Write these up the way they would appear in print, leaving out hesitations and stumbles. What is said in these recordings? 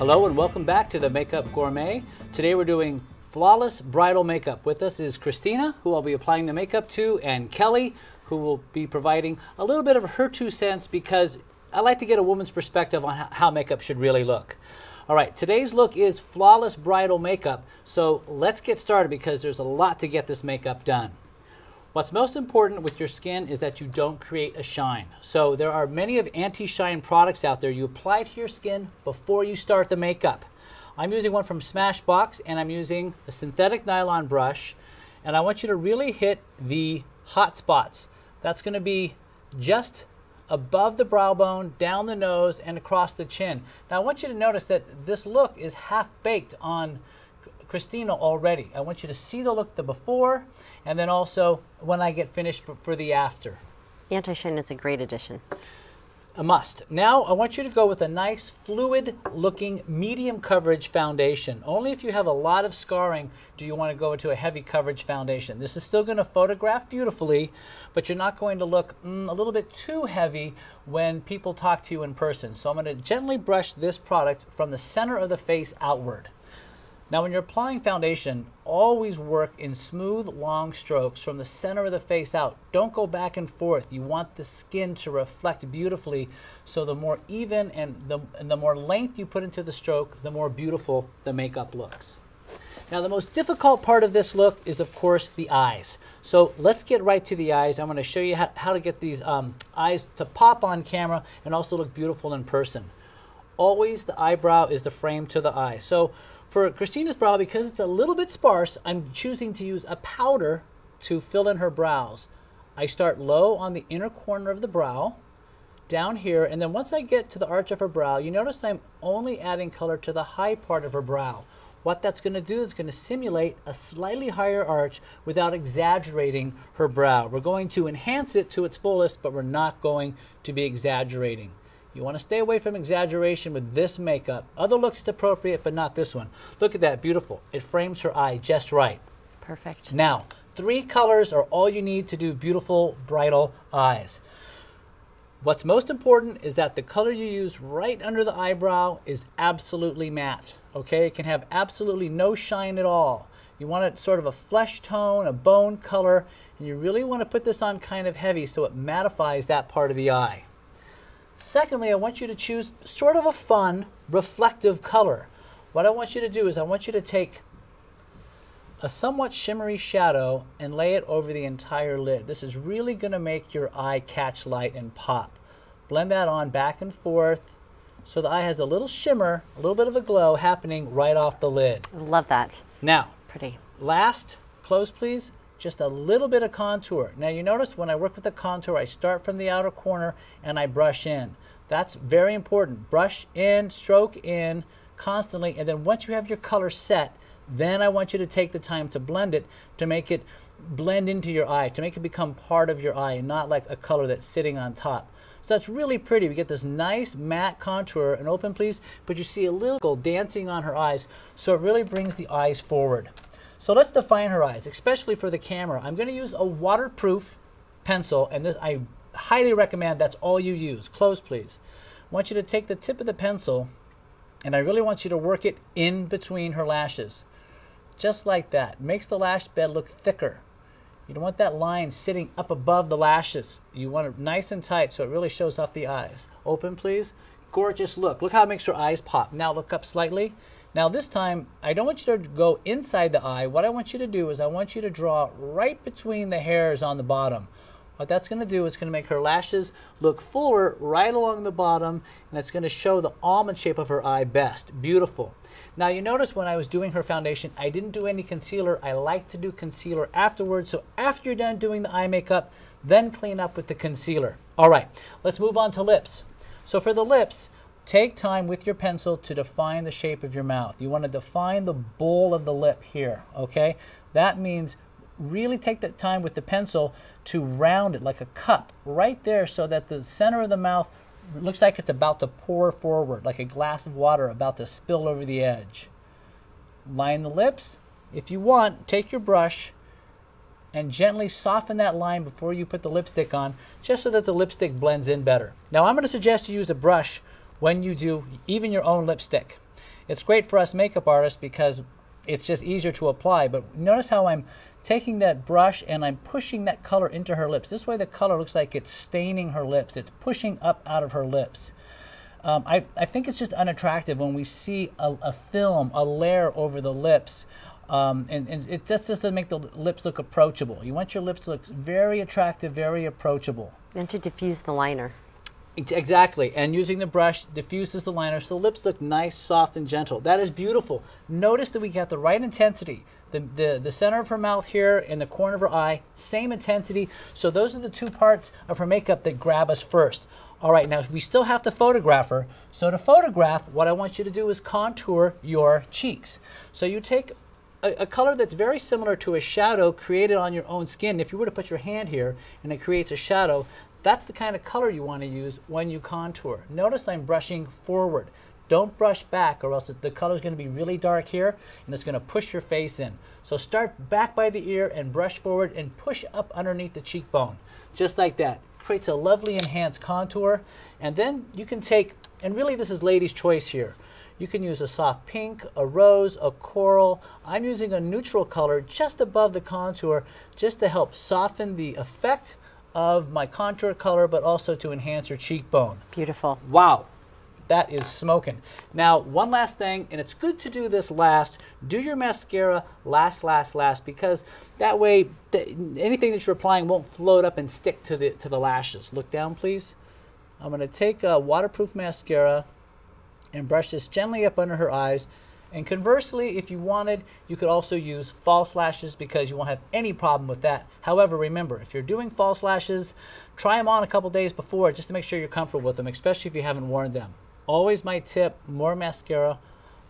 Hello and welcome back to the Makeup Gourmet. Today we're doing flawless bridal makeup. With us is Christina, who I'll be applying the makeup to, and Kelly, who will be providing a little bit of her 2 cents because I like to get a woman's perspective on how makeup should really look. All right, today's look is flawless bridal makeup, so let's get started because there's a lot to get this makeup done. What's most important with your skin is that you don't create a shine. So there are many of anti-shine products out there. You apply to your skin before you start the makeup. I'm using one from Smashbox, and I'm using a synthetic nylon brush, and I want you to really hit the hot spots. That's going to be just above the brow bone, down the nose, and across the chin. Now I want you to notice that this look is half baked on Christina already. I want you to see the look the before, and then also when I get finished for the after. Anti-shine is a great addition. A must. Now I want you to go with a nice fluid looking medium coverage foundation. Only if you have a lot of scarring do you want to go into a heavy coverage foundation. This is still going to photograph beautifully, but you're not going to look a little bit too heavy when people talk to you in person. So I'm going to gently brush this product from the center of the face outward. Now when you're applying foundation, always work in smooth, long strokes from the center of the face out. Don't go back and forth. You want the skin to reflect beautifully, so the more even and the more length you put into the stroke, the more beautiful the makeup looks. Now the most difficult part of this look is of course the eyes. So let's get right to the eyes. I'm going to show you how to get these eyes to pop on camera and also look beautiful in person. Always the eyebrow is the frame to the eye. So for Christina's brow, because it's a little bit sparse, I'm choosing to use a powder to fill in her brows. I start low on the inner corner of the brow, down here, and then once I get to the arch of her brow, you notice I'm only adding color to the high part of her brow. What that's going to do is going to simulate a slightly higher arch without exaggerating her brow. We're going to enhance it to its fullest, but we're not going to be exaggerating. You want to stay away from exaggeration with this makeup. Other looks is appropriate, but not this one. Look at that, beautiful. It frames her eye just right. Perfect. Now, 3 colors are all you need to do beautiful bridal eyes. What's most important is that the color you use right under the eyebrow is absolutely matte. Okay, it can have absolutely no shine at all. You want it sort of a flesh tone, a bone color, and you really want to put this on kind of heavy so it mattifies that part of the eye. Secondly, I want you to choose sort of a fun, reflective color. What I want you to do is I want you to take a somewhat shimmery shadow and lay it over the entire lid. This is really going to make your eye catch light and pop. Blend that on back and forth so the eye has a little shimmer, a little bit of a glow happening right off the lid. I love that. Now, Pretty. last, close please. Just a little bit of contour. Now you notice when I work with the contour, I start from the outer corner and I brush in. That's very important. Brush in, stroke in constantly, and then once you have your color set, then I want you to take the time to blend it to make it blend into your eye, to make it become part of your eye and not like a color that's sitting on top. So that's really pretty. We get this nice matte contour, and open please, but you see a little dancing on her eyes, so it really brings the eyes forward. So let's define her eyes, especially for the camera. I'm going to use a waterproof pencil, and this I highly recommend that's all you use. Close, please. I want you to take the tip of the pencil, and I really want you to work it in between her lashes. Just like that. It makes the lash bed look thicker. You don't want that line sitting up above the lashes. You want it nice and tight so it really shows off the eyes. Open, please. Gorgeous look. Look how it makes her eyes pop. Now look up slightly. Now this time, I don't want you to go inside the eye. What I want you to do is I want you to draw right between the hairs on the bottom. What that's going to do is going to make her lashes look fuller right along the bottom, and it's going to show the almond shape of her eye best. Beautiful. Now you notice when I was doing her foundation, I didn't do any concealer. I like to do concealer afterwards. So after you're done doing the eye makeup, then clean up with the concealer. All right, let's move on to lips. So for the lips, take time with your pencil to define the shape of your mouth. You want to define the bowl of the lip here, okay? That means really take the time with the pencil to round it like a cup right there so that the center of the mouth looks like it's about to pour forward, like a glass of water about to spill over the edge. Line the lips. If you want, take your brush and gently soften that line before you put the lipstick on, just so that the lipstick blends in better. Now I'm going to suggest you use a brush when you do even your own lipstick. It's great for us makeup artists because it's just easier to apply. But notice how I'm taking that brush and I'm pushing that color into her lips. This way the color looks like it's staining her lips. It's pushing up out of her lips. I think it's just unattractive when we see a film, a layer over the lips. And it just doesn't make the lips look approachable. You want your lips to look very attractive, very approachable. And to diffuse the liner. Exactly, and using the brush diffuses the liner so the lips look nice, soft, and gentle. That is beautiful. Notice that we got the right intensity. The center of her mouth here and the corner of her eye, same intensity. So those are the two parts of her makeup that grab us first. All right, now we still have to photograph her. So to photograph, what I want you to do is contour your cheeks. So you take a color that's very similar to a shadow created on your own skin. If you were to put your hand here and it creates a shadow, that's the kind of color you want to use when you contour. Notice I'm brushing forward. Don't brush back or else the color is going to be really dark here and it's going to push your face in. So start back by the ear and brush forward and push up underneath the cheekbone. Just like that. Creates a lovely enhanced contour. And then you can take, and really this is lady's choice here. You can use a soft pink, a rose, a coral. I'm using a neutral color just above the contour just to help soften the effect of my contour color, but also to enhance your cheekbone. Beautiful. Wow, that is smoking. Now, one last thing, and it's good to do this last. Do your mascara last, because that way anything that you're applying won't float up and stick to the lashes. Look down, please. I'm going to take a waterproof mascara and brush this gently up under her eyes. And conversely, if you wanted, you could also use false lashes because you won't have any problem with that. However, remember, if you're doing false lashes, try them on a couple days before just to make sure you're comfortable with them, especially if you haven't worn them. Always my tip, more mascara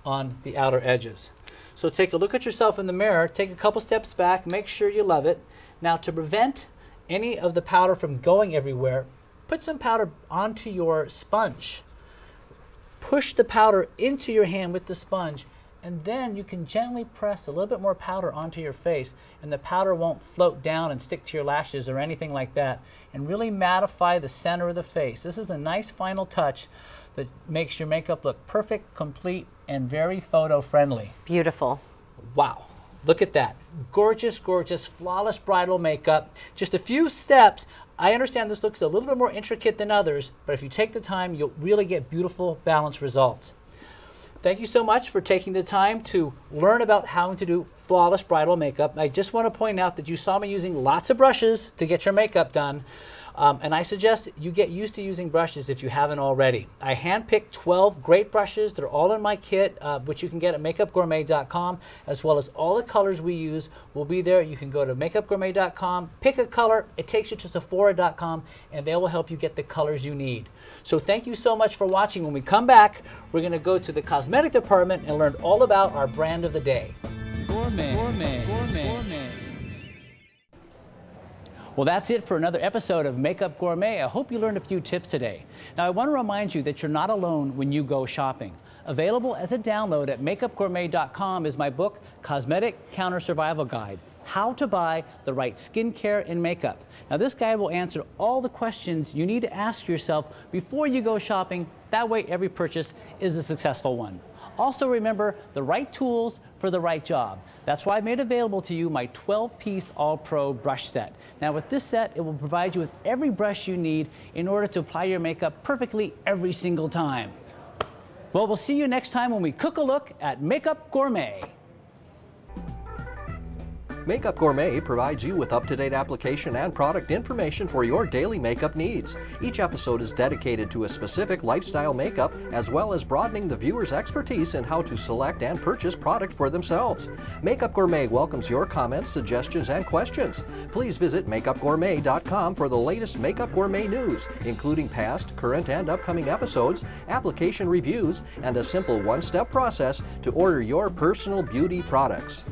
on the outer edges. So take a look at yourself in the mirror, take a couple steps back, make sure you love it. Now to prevent any of the powder from going everywhere, put some powder onto your sponge. Push the powder into your hand with the sponge, and then you can gently press a little bit more powder onto your face, and the powder won't float down and stick to your lashes or anything like that, and really mattify the center of the face. This is a nice final touch that makes your makeup look perfect, complete, and very photo friendly. Beautiful. Wow. Look at that. Gorgeous, gorgeous, flawless bridal makeup. Just a few steps. I understand this looks a little bit more intricate than others, but if you take the time, you'll really get beautiful, balanced results. Thank you so much for taking the time to learn about how to do flawless bridal makeup. I just want to point out that you saw me using lots of brushes to get your makeup done. And I suggest you get used to using brushes if you haven't already. I handpicked 12 great brushes. They're all in my kit, which you can get at makeupgourmet.com, as well as all the colors we use will be there. You can go to makeupgourmet.com, pick a color. It takes you to Sephora.com, and they will help you get the colors you need. So thank you so much for watching. When we come back, we're going to go to the cosmetic department and learn all about our brand of the day. Gourmet. Gourmet. Gourmet. Gourmet. Well, that's it for another episode of Makeup Gourmet. I hope you learned a few tips today. Now, I want to remind you that you're not alone when you go shopping. Available as a download at makeupgourmet.com is my book, Cosmetic Counter Survival Guide, How to Buy the Right Skincare and Makeup. Now, this guide will answer all the questions you need to ask yourself before you go shopping. That way, every purchase is a successful one. Also, remember the right tools for the right job. That's why I made available to you my 12-piece All-Pro brush set. Now with this set, it will provide you with every brush you need in order to apply your makeup perfectly every single time. Well, we'll see you next time when we cook a look at Makeup Gourmet. Makeup Gourmet provides you with up-to-date application and product information for your daily makeup needs. Each episode is dedicated to a specific lifestyle makeup, as well as broadening the viewer's expertise in how to select and purchase product for themselves. Makeup Gourmet welcomes your comments, suggestions, and questions. Please visit makeupgourmet.com for the latest Makeup Gourmet news, including past, current, and upcoming episodes, application reviews, and a simple one-step process to order your personal beauty products.